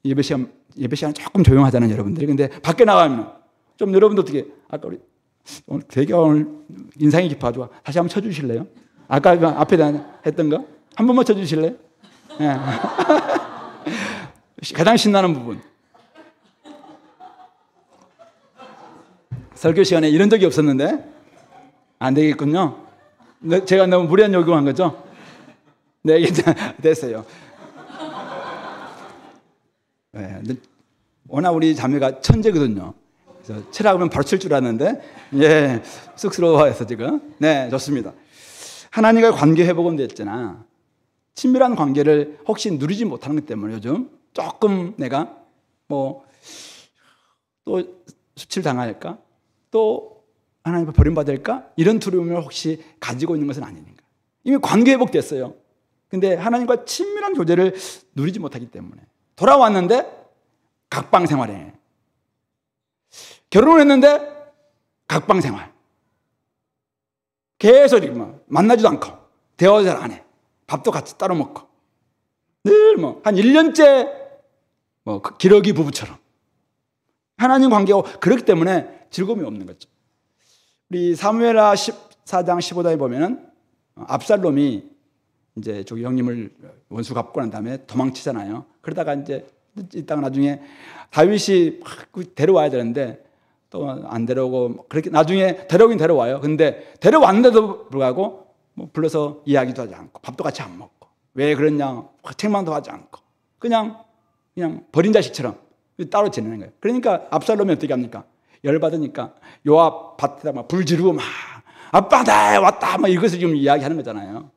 예배 시간 조금 조용하잖아요, 여러분들이. 근데 밖에 나가면 좀 여러분들 어떻게, 아까 우리 오늘 되게 오늘 인상이 깊어가지고 다시 한번 쳐주실래요? 아까 앞에 했던 거 한 번만 쳐주실래요? 네. 가장 신나는 부분. 설교 시간에 이런 적이 없었는데 안 되겠군요. 제가 너무 무리한 요구한 거죠? 네, 됐어요. 네, 워낙 우리 자매가 천재거든요. 그래서 치라 그러면 바로 칠 줄 아는데, 예, 쑥스러워해서 지금. 네, 좋습니다. 하나님과의 관계 회복은 됐잖아. 친밀한 관계를 혹시 누리지 못하는 것 때문에 요즘 조금 내가 또 수치를 당할까? 또 하나님 앞에 버림받을까? 이런 두려움을 혹시 가지고 있는 것은 아닌가? 이미 관계 회복됐어요. 근데 하나님과 친밀한 교제를 누리지 못하기 때문에 돌아왔는데 각방 생활해. 결혼을 했는데 각방 생활. 계속 만나지도 않고 대화도 잘 안 해. 밥도 같이 따로 먹고 늘 한 1년째 기러기 부부처럼 하나님 관계하고 그렇기 때문에 즐거움이 없는 거죠. 우리 사무엘하 14장 15장에 보면은 압살롬이 이제 저기 형님을 원수 갚고 난 다음에 도망치잖아요. 그러다가 이제 이따가 나중에 다윗이 데려와야 되는데 또 안 데려오고 그렇게 나중에 데려오긴 데려와요. 근데 데려왔는데도 불구하고 불러서 이야기도 하지 않고 밥도 같이 안 먹고 왜 그랬냐 책망도 하지 않고 그냥 버린 자식처럼 따로 지내는 거예요. 그러니까 압살롬이 어떻게 합니까? 열받으니까 요압 밭에다 막 불 지르고 막 아빠 나 왔다 막 이것을 지금 이야기하는 거잖아요.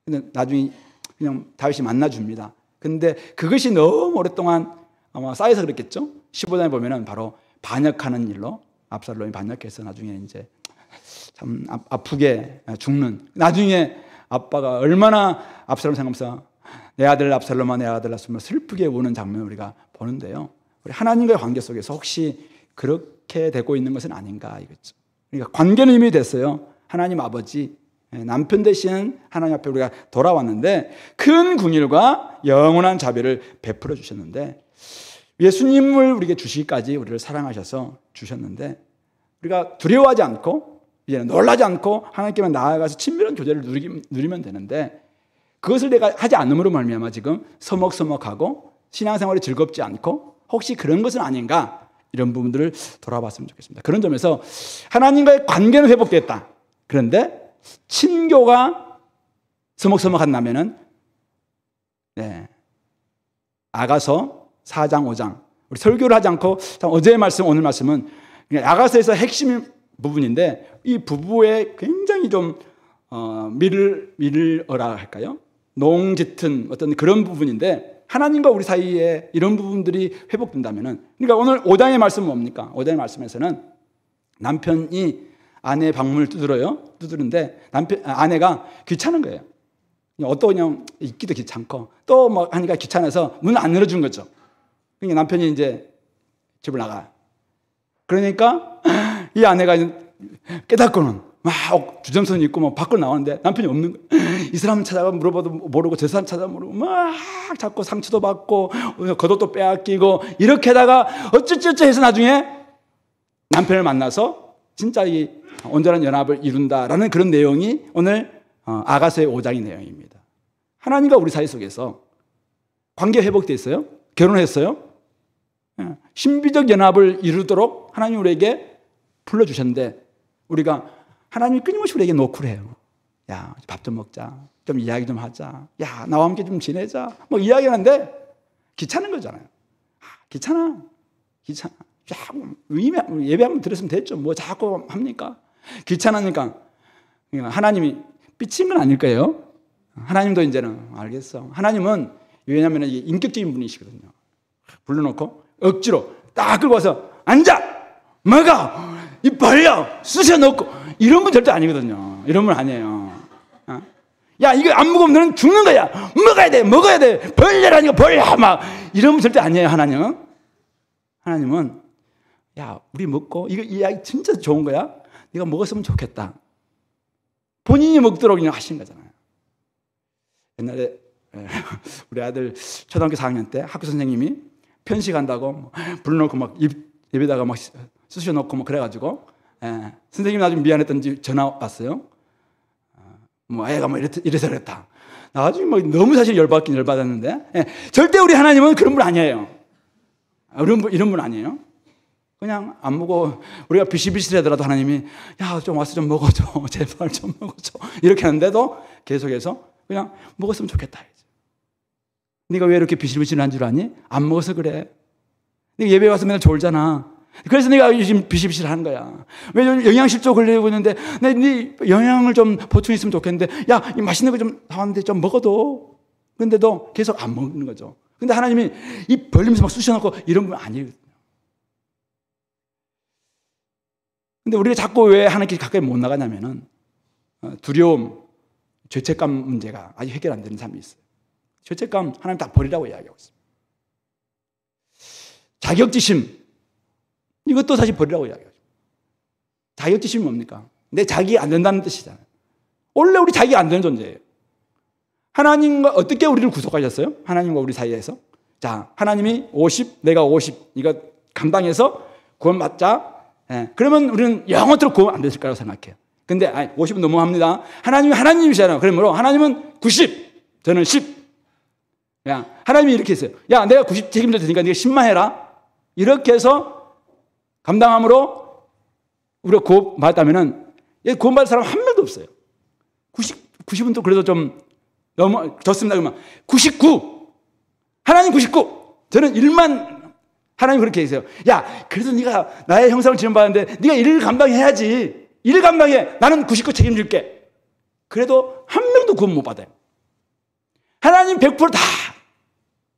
근데 나중에 그냥 다윗이 만나줍니다. 근데 그것이 너무 오랫동안 아마 쌓여서 그랬겠죠. 15장에 보면은 바로 반역하는 일로 압살롬이 반역해서 나중에 이제 참 아프게 죽는. 나중에 아빠가 얼마나 압살롬 생각하면서 내 아들 압살롬아 내 아들 압살롬아 슬프게 우는 장면을 우리가 보는데요. 우리 하나님과의 관계 속에서 혹시 그렇게 되고 있는 것은 아닌가 이거죠. 그러니까 관계는 이미 됐어요. 하나님 아버지, 남편 되시는 하나님 앞에 우리가 돌아왔는데 큰 긍휼과 영원한 자비를 베풀어 주셨는데 예수님을 우리에게 주시기까지 우리를 사랑하셔서 주셨는데 우리가 두려워하지 않고 이제는 놀라지 않고 하나님께만 나아가서 친밀한 교제를 누리면 되는데 그것을 내가 하지 않음으로 말미암아 지금 서먹서먹하고 신앙생활이 즐겁지 않고 혹시 그런 것은 아닌가 이런 부분들을 돌아봤으면 좋겠습니다. 그런 점에서 하나님과의 관계는 회복됐다. 그런데 친교가 서먹서먹한다면은 아가서 4장 5장 우리 설교를 하지 않고 어제의 말씀 오늘 말씀은 아가서에서 핵심 부분인데 이 부부의 굉장히 좀 밀어라 할까요? 농 짙은 어떤 그런 부분인데 하나님과 우리 사이에 이런 부분들이 회복된다면은 그러니까 오늘 5장의 말씀은 뭡니까? 5장의 말씀에서는 남편이 아내의 방문을 두드는데 아내가 귀찮은 거예요. 어떤 그냥 있기도 귀찮고 또 뭐 하니까 귀찮아서 문을 안 열어준 거죠. 그러니까 남편이 이제 집을 나가. 그러니까 이 아내가 깨닫고는 막 주전선이 있고 막 밖으로 나오는데 남편이 없는 거예요. 이 사람 찾아가 물어봐도 모르고 저 사람 찾아 모르고 막 자꾸 상처도 받고 겉옷도 빼앗기고 이렇게 하다가 어쩌 해서 나중에 남편을 만나서 진짜 이 온전한 연합을 이룬다라는 그런 내용이 오늘 아가서의 5장의 내용입니다. 하나님과 우리 사이 속에서 관계 회복돼 있어요? 결혼했어요? 신비적 연합을 이루도록 하나님 우리에게 불러주셨는데 우리가 하나님이 끊임없이 우리에게 노크를 해요. 야, 밥 좀 먹자. 좀 이야기 좀 하자. 야, 나와 함께 좀 지내자. 뭐 이야기하는데 귀찮은 거잖아요. 귀찮아. 예배 한번 들었으면 됐죠. 뭐 자꾸 합니까? 귀찮으니까 하나님이 삐친 건 아닐 거예요. 하나님도 이제는 알겠어. 하나님은 왜냐하면 인격적인 분이시거든요. 불러놓고 억지로 딱 끌고 와서 앉아! 먹어! 이 벌려 쑤셔넣고 이런 분 절대 아니거든요. 이런 분 아니에요. 야, 이거 안 먹으면 너는 죽는 거야. 먹어야 돼. 벌려라니까 벌려. 막 이런 분 절대 아니에요. 하나님은 야, 우리 먹고 이거 이 아이 진짜 좋은 거야. 네가 먹었으면 좋겠다. 본인이 먹도록 그냥 하신 거잖아요. 옛날에 우리 아들 초등학교 4학년 때 학교 선생님이 편식한다고 불러놓고 막 입에다가 막 쑤셔놓고 막 그래가지고 선생님이 나중에 미안했던지 전화 왔어요. 뭐 애가 뭐 이래서 그랬다. 나중에 뭐 너무 사실 열받긴 열받았는데 절대 우리 하나님은 그런 분 아니에요. 이런 분 아니에요. 그냥 안 먹어. 우리가 비실비실하더라도 하나님이 야, 좀 와서 좀 먹어줘. 제발 좀 먹어줘. 이렇게 하는데도 계속해서 그냥 먹었으면 좋겠다. 네가 왜 이렇게 비실비실한 줄 아니? 안 먹어서 그래. 네가 예배 와서 맨날 졸잖아. 그래서 내가 요즘 비실비실한 거야. 왜 영양실조 걸리고 있는데 네 영양을 좀 보충했으면 좋겠는데 야, 이 맛있는 거 좀 사왔는데 좀 먹어도. 근데도 계속 안 먹는 거죠. 근데 하나님이 이 벌리면서 막 쑤셔놓고 이런 분 아니거든요. 근데 우리가 자꾸 왜 하나님께 가까이 못 나가냐면은 두려움, 죄책감 문제가 아직 해결 안 되는 사람이 있어요. 죄책감 하나님 다 버리라고 이야기하고 있습니다. 자격지심 이것도 사실 버리라고 이야기하죠. 자격지심이 뭡니까? 내 자기 안 된다는 뜻이잖아요. 원래 우리 자기가 안 되는 존재예요. 하나님과 어떻게 우리를 구속하셨어요? 하나님과 우리 사이에서. 자, 하나님이 50, 내가 50 이거 감당해서 구원받자. 그러면 우리는 영원토록 구원 안 됐을 거라고 생각해요. 근데 50은 너무합니다. 하나님이 하나님이시잖아요. 그러므로 하나님은 90, 저는 10. 야, 하나님이 이렇게 했어요. 야, 내가 90 책임질 테니까 네가 10만 해라. 이렇게 해서 감당함으로 우리가 구원받았다면은 구원받을 사람 한 명도 없어요. 90은 또 그래도 좀 너무 좋습니다. 그러면 99. 하나님 99. 저는 1만. 하나님 그렇게 했어요. 야, 그래도 네가 나의 형상을 지원받았는데 네가 일을 감당해야지. 일을 감당해. 나는 99 책임질게. 그래도 한 명도 구원 못 받아요. 하나님 100% 다.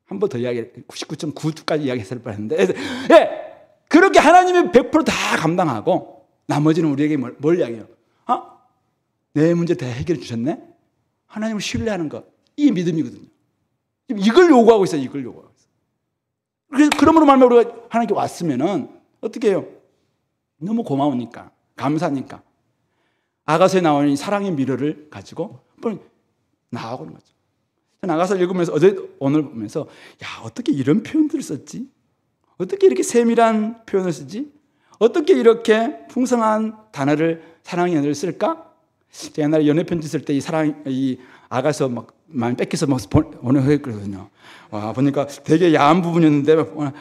한 번 더 이야기, 99.9까지 이야기했을 뻔했는데, 그렇게 하나님이 100% 다 감당하고 나머지는 우리에게 뭘 이야기해요? 내 문제 다 해결해 주셨네? 하나님을 신뢰하는 것. 이게 믿음이거든요. 이걸 요구하고 있어요. 이걸 요구하고 있어요. 그래서 그러므로 말면 우리가 하나님께 왔으면은 어떻게 해요? 너무 고마우니까, 감사하니까. 아가서에 나오는 사랑의 미러를 가지고 나아가는 거죠. 나가서 읽으면서 오늘 보면서 야, 어떻게 이런 표현들을 썼지? 어떻게 이렇게 세밀한 표현을 쓰지? 어떻게 이렇게 풍성한 단어를 사랑의 연애를 쓸까? 제가 옛날에 연애 편지 쓸 때 이 아가서 막 많이 뺏겨서 막 보내거든요. 와, 보니까 되게 야한 부분이었는데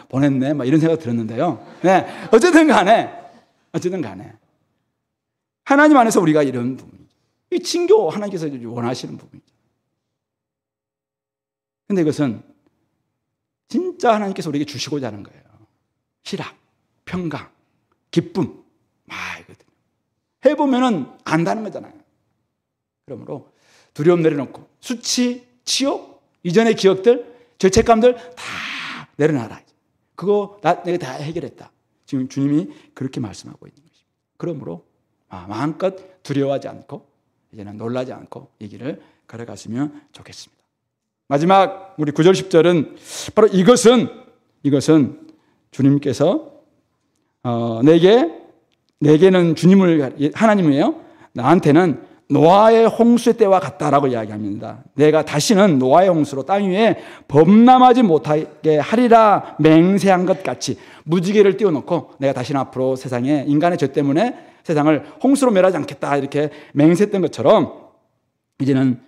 보냈네. 막 이런 생각 들었는데요. 네, 어쨌든 간에 하나님 안에서 우리가 이런 부분, 이 친교 하나님께서 원하시는 부분이죠. 근데 이것은 진짜 하나님께서 우리에게 주시고자 하는 거예요. 희락, 평강, 기쁨. 이거든요. 해보면은 안다는 거잖아요. 그러므로 두려움 내려놓고 수치, 치욕, 이전의 기억들, 죄책감들 다 내려놔라. 그거 내가 다 해결했다. 지금 주님이 그렇게 말씀하고 있는 것입니다. 그러므로 마음껏 두려워하지 않고 이제는 놀라지 않고 이 길을 걸어갔으면 좋겠습니다. 마지막 우리 9절 10절은 바로 이것은 주님께서 내게는 하나님이에요. 나한테는 노아의 홍수의 때와 같다라고 이야기합니다. 내가 다시는 노아의 홍수로 땅 위에 범람하지 못하게 하리라 맹세한 것 같이 무지개를 띄워놓고 내가 다시는 앞으로 세상에 인간의 죄 때문에 세상을 홍수로 멸하지 않겠다 이렇게 맹세했던 것처럼 이제는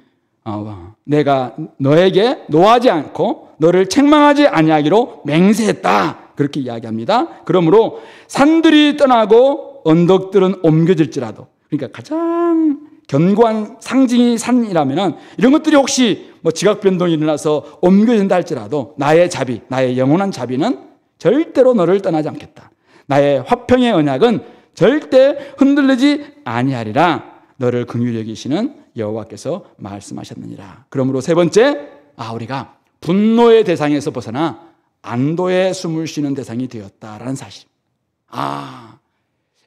내가 너에게 노하지 않고 너를 책망하지 아니하기로 맹세했다 그렇게 이야기합니다. 그러므로 산들이 떠나고 언덕들은 옮겨질지라도, 그러니까 가장 견고한 상징이 산이라면 이런 것들이 혹시 지각 변동이 일어나서 옮겨진다 할지라도 나의 자비, 나의 영원한 자비는 절대로 너를 떠나지 않겠다. 나의 화평의 언약은 절대 흔들리지 아니하리라. 너를 긍휼히 여기시는 여호와께서 말씀하셨느니라. 그러므로 세 번째, 우리가 분노의 대상에서 벗어나 안도의 숨을 쉬는 대상이 되었다라는 사실.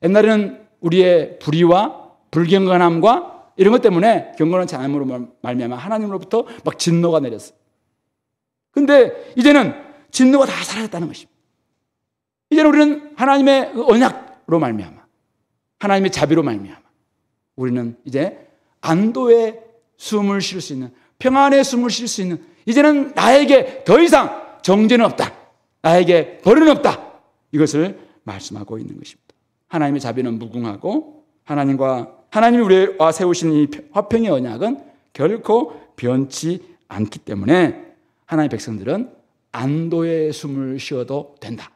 옛날에는 우리의 불의와 불경건함과 이런 것 때문에 경건한 장애물로 말미암아 하나님으로부터 막 진노가 내렸어요. 근데 이제는 진노가 다 사라졌다는 것입니다. 이제는 우리는 하나님의 언약으로 말미암아, 하나님의 자비로 말미암아 우리는 이제 안도의 숨을 쉴 수 있는, 평안의 숨을 쉴 수 있는, 이제는 나에게 더 이상 정죄는 없다, 나에게 벌은 없다, 이것을 말씀하고 있는 것입니다. 하나님의 자비는 무궁하고 하나님이 우리와 세우신 이 화평의 언약은 결코 변치 않기 때문에 하나님의 백성들은 안도의 숨을 쉬어도 된다.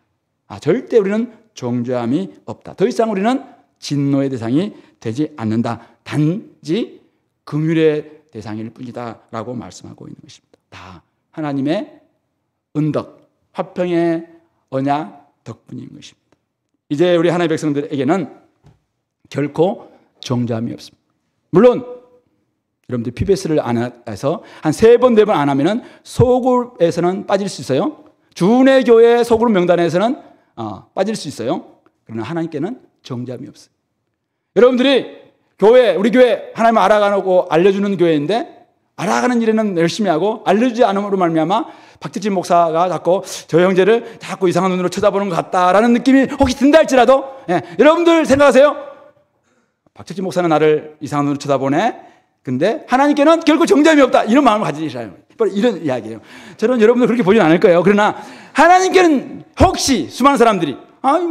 절대 우리는 정죄함이 없다. 더 이상 우리는 진노의 대상이 되지 않는다. 단지 긍휼의 대상일 뿐이다 라고 말씀하고 있는 것입니다. 다 하나님의 은덕, 화평의 언약 덕분인 것입니다. 이제 우리 하나님의 백성들에게는 결코 정죄함이 없습니다. 물론 여러분들 PBS를 안 해서 한 3번, 4번 안 하면은 소그룹에서는 빠질 수 있어요. 주은혜 교회 소그룹 명단에서는 빠질 수 있어요. 그러나 하나님께는 정죄함이 없어요. 여러분들이 우리 교회 하나님 알아가고 알려주는 교회인데 알아가는 일에는 열심히 하고 알려주지 않음으로 말미암아 박택진 목사가 자꾸 저 형제를 자꾸 이상한 눈으로 쳐다보는 것 같다라는 느낌이 혹시 든다 할지라도, 여러분들 생각하세요? 박택진 목사는 나를 이상한 눈으로 쳐다보네. 근데 하나님께는 결코 정죄함이 없다. 이런 마음을 가지시라는 거예요. 이런 이야기예요. 저는 여러분들 그렇게 보지는 않을 거예요. 그러나 하나님께는 혹시 수많은 사람들이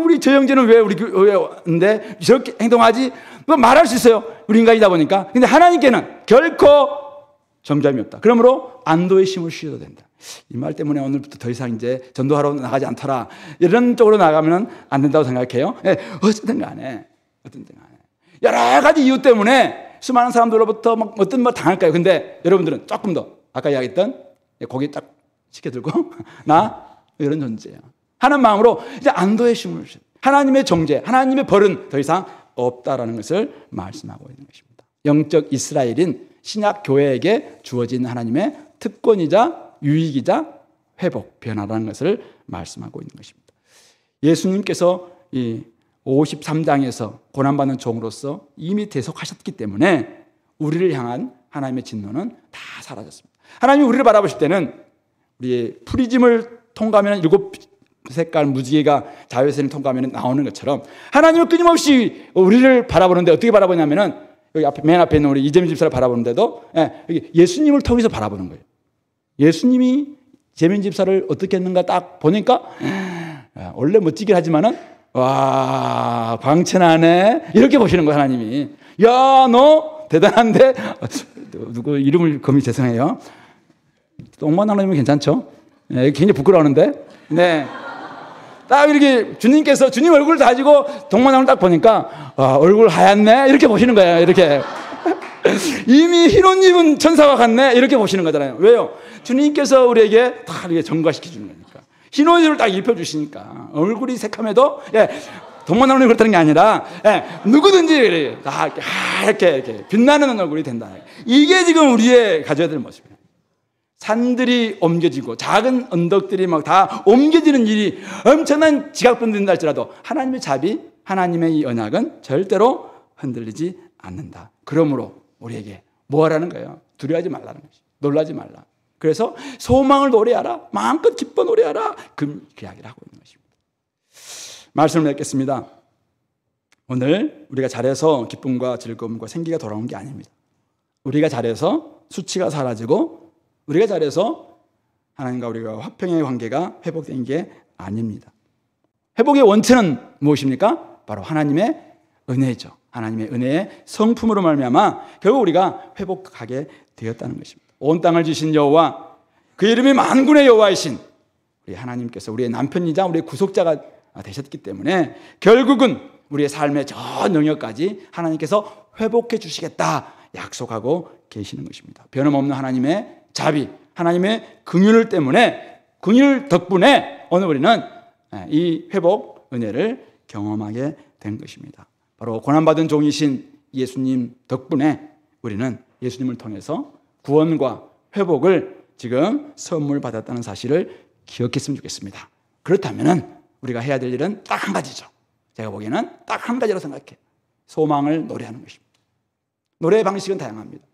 우리 저 형제는 왜 우리 교회인데 저렇게 행동하지? 말할 수 있어요. 우리 인간이다 보니까. 근데 하나님께는 결코 정죄함이 없다. 그러므로 안도의 심을 쉬어도 된다. 이 말 때문에 오늘부터 더 이상 이제 전도하러 나가지 않더라, 이런 쪽으로 나가면 안 된다고 생각해요. 어쨌든 간에 여러 가지 이유 때문에 수많은 사람들로부터 어떤 말 당할까요? 근데 여러분들은 조금 더 아까 이야기했던 고개 딱 시켜들고 나 이런 존재야 하는 마음으로 이제 안도의 심을 쉬어. 하나님의 정죄, 하나님의 벌은 더 이상 없다라는 것을 말씀하고 있는 것입니다. 영적 이스라엘인 신약 교회에게 주어진 하나님의 특권이자 유익이자 회복, 변화라는 것을 말씀하고 있는 것입니다. 예수님께서 이 53장에서 고난받는 종으로서 이미 대속하셨기 때문에 우리를 향한 하나님의 진노는 다 사라졌습니다. 하나님이 우리를 바라보실 때는 우리의 프리즘을 통과하면 7색깔 무지개가 자외선을 통과하면 나오는 것처럼 하나님은 끊임없이 우리를 바라보는데 어떻게 바라보냐면은 여기 앞에 맨 앞에 있는 우리 이재민 집사를 바라보는데도 여기 예수님을 통해서 바라보는 거예요. 예수님이 재민 집사를 어떻게 했는가 딱 보니까 원래 멋지긴 하지만은 와 광천하네 이렇게 보시는 거예요. 하나님이 야 너 대단한데 누구 이름을 검이 죄송해요. 똥만 하나님은 괜찮죠? 굉장히 부끄러워하는데 네. 딱 이렇게 주님 얼굴 가지고 동만왕을 딱 보니까 얼굴 하얗네 이렇게 보시는 거예요. 이렇게 이미 흰 옷 입은 천사와 같네 이렇게 보시는 거잖아요. 왜요? 주님께서 우리에게 다 이렇게 정과시켜 주는 거니까. 흰 옷을 딱 입혀주시니까 얼굴이 새카매도 동만왕이 그렇다는 게 아니라 누구든지 다 이렇게 빛나는 얼굴이 된다. 이게 지금 우리의 가져야 될 모습이에요. 산들이 옮겨지고 작은 언덕들이 막 다 옮겨지는 일이 엄청난 지각변 된다 할지라도 하나님의 자비, 하나님의 이 언약은 절대로 흔들리지 않는다. 그러므로 우리에게 뭐 하라는 거예요? 두려워하지 말라는 것이. 놀라지 말라. 그래서 소망을 노래하라. 마음껏 기뻐 노래하라. 그 이야기를 하고 있는 것입니다. 말씀을 맺겠습니다. 오늘 우리가 잘해서 기쁨과 즐거움과 생기가 돌아온 게 아닙니다. 우리가 잘해서 수치가 사라지고 우리가 잘해서 하나님과 우리가 화평의 관계가 회복된 게 아닙니다. 회복의 원천은 무엇입니까? 바로 하나님의 은혜죠. 하나님의 은혜의 성품으로 말미암아 결국 우리가 회복하게 되었다는 것입니다. 온 땅을 지신 여호와, 그 이름이 만군의 여호와이신 우리 하나님께서 우리의 남편이자 우리의 구속자가 되셨기 때문에 결국은 우리의 삶의 전 영역까지 하나님께서 회복해 주시겠다 약속하고 계시는 것입니다. 변함없는 하나님의 자비, 하나님의 긍휼 때문에, 긍휼 덕분에 오늘 우리는 이 회복 은혜를 경험하게 된 것입니다. 바로 고난받은 종이신 예수님 덕분에 우리는 예수님을 통해서 구원과 회복을 지금 선물 받았다는 사실을 기억했으면 좋겠습니다. 그렇다면 우리가 해야 될 일은 딱 한 가지죠. 제가 보기에는 딱 한 가지로 생각해요. 소망을 노래하는 것입니다. 노래의 방식은 다양합니다.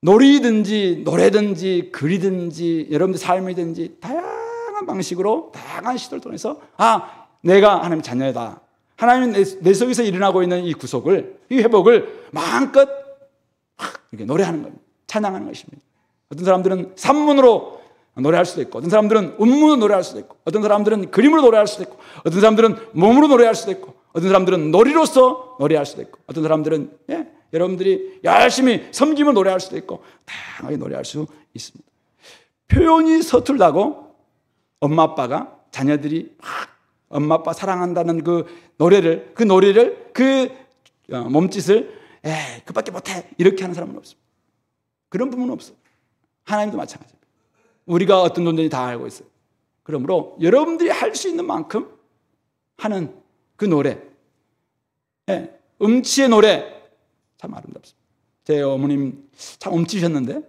놀이든지 노래든지 글이든지 여러분들 삶이든지 다양한 방식으로 다양한 시도를 통해서 내가 하나님 자녀다. 하나님은 내 속에서 일어나고 있는 이 구속을, 이 회복을 마음껏 이렇게 노래하는 겁니다. 찬양하는 것입니다. 어떤 사람들은 산문으로 노래할 수도 있고, 어떤 사람들은 음문으로 노래할 수도 있고, 어떤 사람들은 그림으로 노래할 수도 있고, 어떤 사람들은 몸으로 노래할 수도 있고, 어떤 사람들은 놀이로서 노래할 수도 있고, 어떤 사람들은 여러분들이 열심히 섬기며 노래할 수도 있고, 다양하게 노래할 수 있습니다. 표현이 서툴다고 엄마 아빠가 자녀들이 막 엄마 아빠 사랑한다는 그 노래를 몸짓을 그밖에 못해 이렇게 하는 사람은 없습니다. 그런 부분은 없어요. 하나님도 마찬가지입니다. 우리가 어떤 존재인지 다 알고 있어요. 그러므로 여러분들이 할 수 있는 만큼 하는 그 노래, 음치의 노래 참 아름답습니다. 제 어머님 참 음치셨는데,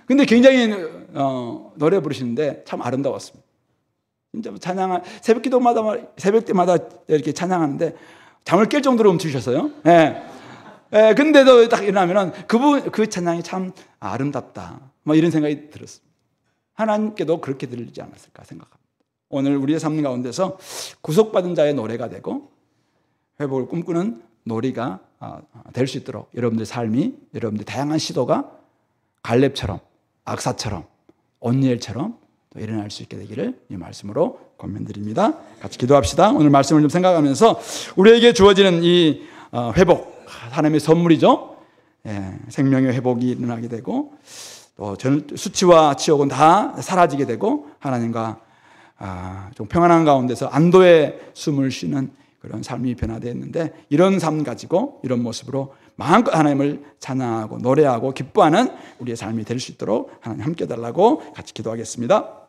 근데 굉장히 노래 부르시는데 참 아름다웠습니다. 진짜 새벽 때마다 이렇게 찬양하는데 잠을 깰 정도로 음치셨어요. 근데도 딱 일어나면은 그 찬양이 참 아름답다. 이런 생각이 들었습니다. 하나님께도 그렇게 들리지 않았을까 생각합니다. 오늘 우리의 삶 가운데서 구속받은 자의 노래가 되고 회복을 꿈꾸는 놀이가 될 수 있도록 여러분들의 삶이, 여러분들의 다양한 시도가 갈렙처럼, 악사처럼, 온니엘처럼 또 일어날 수 있게 되기를 이 말씀으로 권면드립니다. 같이 기도합시다. 오늘 말씀을 좀 생각하면서 우리에게 주어지는 이 회복, 하나님의 선물이죠. 생명의 회복이 일어나게 되고 또 수치와 치욕은 다 사라지게 되고 하나님과 좀 평안한 가운데서 안도의 숨을 쉬는 그런 삶이 변화되었는데, 이런 삶 가지고 이런 모습으로 마음껏 하나님을 찬양하고 노래하고 기뻐하는 우리의 삶이 될 수 있도록 하나님 함께 달라고 같이 기도하겠습니다.